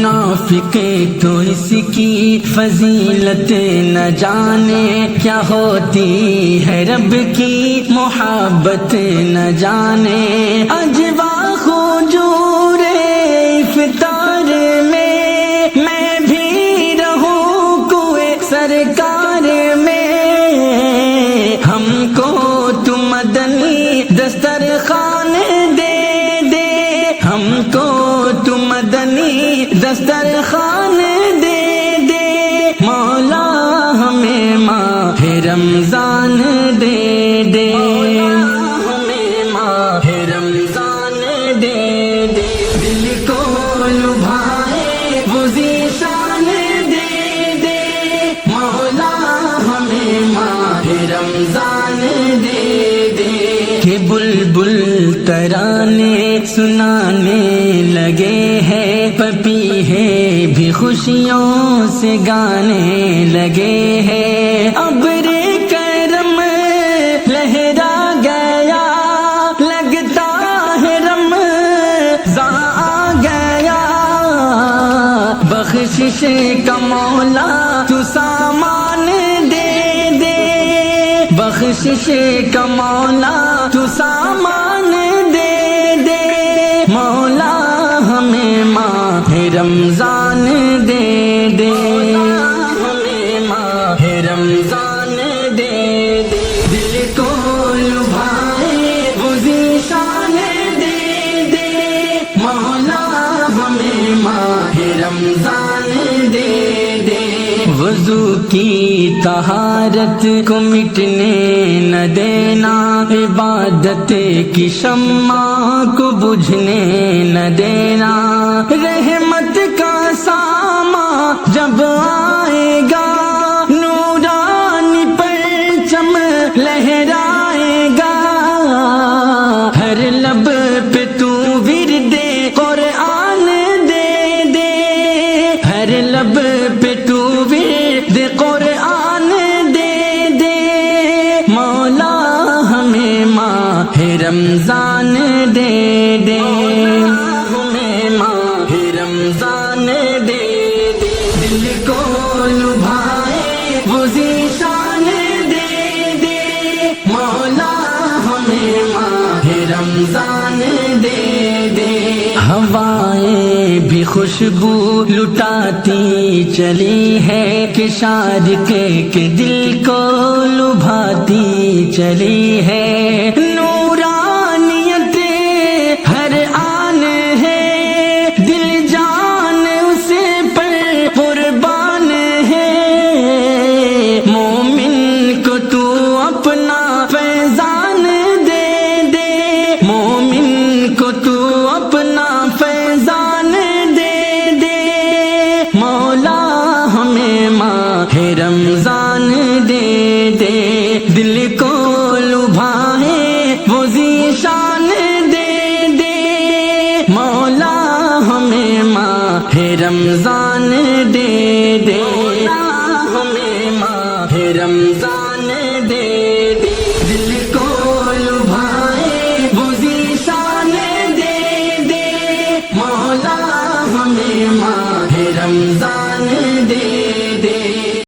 منافقیں تو اس کی فضیلت نہ جانے، کیا ہوتی ہے رب کی محبت نہ جانے۔ اجوا حضور افطار میں بھی رہوں کوئے سرکار میں، ہم کو تو مدنی دسترخوان دے دے، ہم کو تو مدنی دسترخوان دے دے، مولا ہمیں ماہ رمضان دے دے، ہمیں ماہ رمضان دے دے، دل کو لبھائے وہ ذیشان دے دے، مولا ہمیں ماہ رمضان دے دے۔ کہ بلبل ترانے سنانے لگے ہیں، پپیہے بھی خوشیوں سے گانے لگے ہیں، ابر کرم لہرا گیا، لگتا ہے رمضان آ گیا، بخشش کا مولا تو سامان دے دے، بخشش کا مولا تو سامان دے دے، مولا ہمیں ماہ رمضان دے دے، ہمیں ماہ رمضان دے دے، دل کو لبھائے وہ ذیشان دے دے، مولا ہمیں ماہ رمضان دے دے۔ وضو کی طہارت کو مٹنے نہ دینا، عبادت کی شمع کو بجھنے نہ دینا، رحمت کا ساماں جب آئے گا، نورانی پرچم لہرائے گا، ہر لب پہ تو ورد قرآن دے دے، ہر لب پہ تو ورد قرآن دے دے، مولا ہمیں ماہ رمضان دے دے، ہمیں ماہ رمضان دے دے، دل کو لبھائے وہ ذیشان دے دے، مولا ہمیں ماہ رمضان دے دے۔ ہوائیں بھی خوشبو لٹاتی چلی ہے، کہ شارق کے دل کو لبھاتی چلی ہے، نورانیت ہر آن ہے، دل جان اس پر قربان ہے، مومن کو تو اپنا فیضان دے دے، مومن کو تو اپنا فیضان دے دے، مولا ہمیں ماہ رمضان دے دے، دل کو لبھائے وہ ذیشان دے دے، مولا ہمیں ماہ رمضان دے دے، مولا ہمیں ماہ رمضان دے